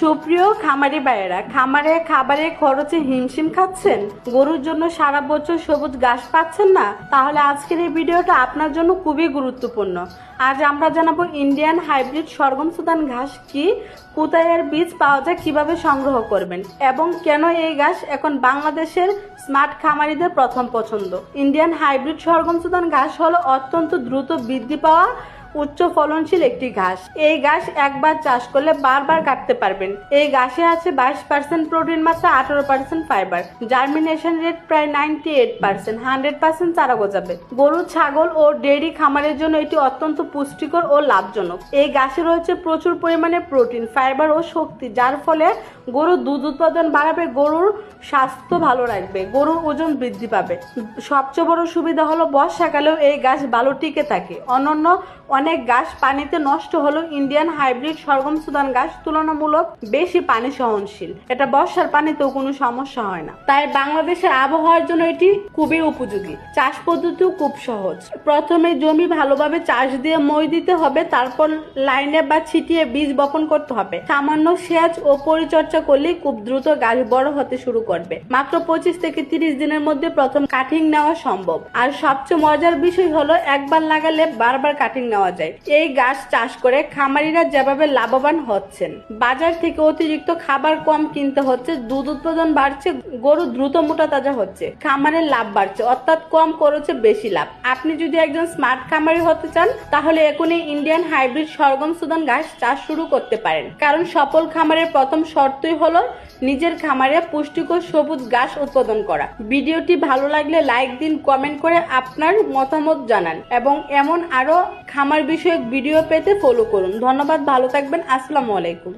সুপ্রিয় খামারি ভাইয়েরা, খামারে খাবারের খরচে হিমশিম খাচ্ছেন, গরুর জন্য সারা বছর সবুজ ঘাস পাচ্ছেন না, তাহলে আজকের এই ভিডিওটা আপনার জন্য খুবই গুরুত্বপূর্ণ। আজ আমরা জানাবো ইন্ডিয়ান হাইব্রিড সরগম সুদান ঘাস কি, কোথায় এর বীজ পাওয়া যায়, কিভাবে সংগ্রহ করবেন এবং কেন এই ঘাস এখন বাংলাদেশের স্মার্ট খামারিদের প্রথম পছন্দ। ইন্ডিয়ান হাইব্রিড সরগম সুদান ঘাস হলো অত্যন্ত দ্রুত বৃদ্ধি পাওয়া উচ্চ ফলনশীল একটি ঘাস। এই ঘাস একবার চাষ করলে বারবার কাটতে পারবেন। এই ঘাসে আছে 22% প্রোটিন মাত্রা, 18% ফাইবার, জার্মিনেশন রেট প্রায় 98%, 100% চারা গজাবে। গরু, ছাগল ও ডেইরি খামারের জন্য এটি অত্যন্ত পুষ্টিকর ও লাভজনক। এই ঘাসে রয়েছে প্রচুর পরিমাণে প্রোটিন, ফাইবার ও শক্তি, যার ফলে গরুর দুধ উৎপাদন বাড়াবে, গরুর স্বাস্থ্য ভালো রাখবে, গরুর ওজন বৃদ্ধি পাবে। সবচেয়ে বড় সুবিধা হলো বর্ষাকালেও এই ঘাস ভালো টিকে থাকে। অন্যান্য অনেক ঘাস পানিতে নষ্ট হলেও ইন্ডিয়ান হাইব্রিড সরগম সুদান ঘাস তুলনামূলক বেশি পানি সহনশীল। এটা বর্ষার পানিতেও কোনো সমস্যা হয় না, তাই বাংলাদেশের আবহাওয়ার জন্য এটি খুবই উপযোগী। চাষ পদ্ধতিও খুব সহজ। প্রথমে জমি ভালোভাবে চাষ দিয়ে মই দিতে হবে, তারপর লাইনে বা ছিটিয়ে বীজ বপন করতে হবে। সামান্য সেচ ও পরিচর্যা করলেই খুব দ্রুত গাছ বড় হতে শুরু করবে। মাত্র 25 থেকে 30 দিনের মধ্যে প্রথম কাটিং নেওয়া সম্ভব। আর সবচেয়ে মজার বিষয় হলো একবার লাগালে বারবার কাটিং নেওয়া যায়। এই গাছ চাষ করে খামারিরা যেভাবে লাভবান হচ্ছেন, বাজার থেকে অতিরিক্ত খাবার কম কিনতে হচ্ছে, দুধ উৎপাদন বাড়ছে, গরু দ্রুত মোটা তাজা হচ্ছে, খামারের লাভ বাড়ছে, অর্থাৎ কম খরচে বেশি লাভ। আপনি যদি একজন স্মার্ট খামারি হতে চান, তাহলে এখনই ইন্ডিয়ান হাইব্রিড সরগম সুদান ঘাস চাষ শুরু করতে পারেন। কারণ সফল খামারের প্রথম শর্তই হলো নিজের খামারে পুষ্টিকর সবুজ ঘাস উৎপাদন করা। ভিডিওটি ভালো লাগলে লাইক দিন, কমেন্ট করে আপনার মতামত জানান এবং এমন আরো খামার বিষয়ক ভিডিও পেতে ফলো করুন। ধন্যবাদ, ভালো থাকবেন। আসসালামু আলাইকুম।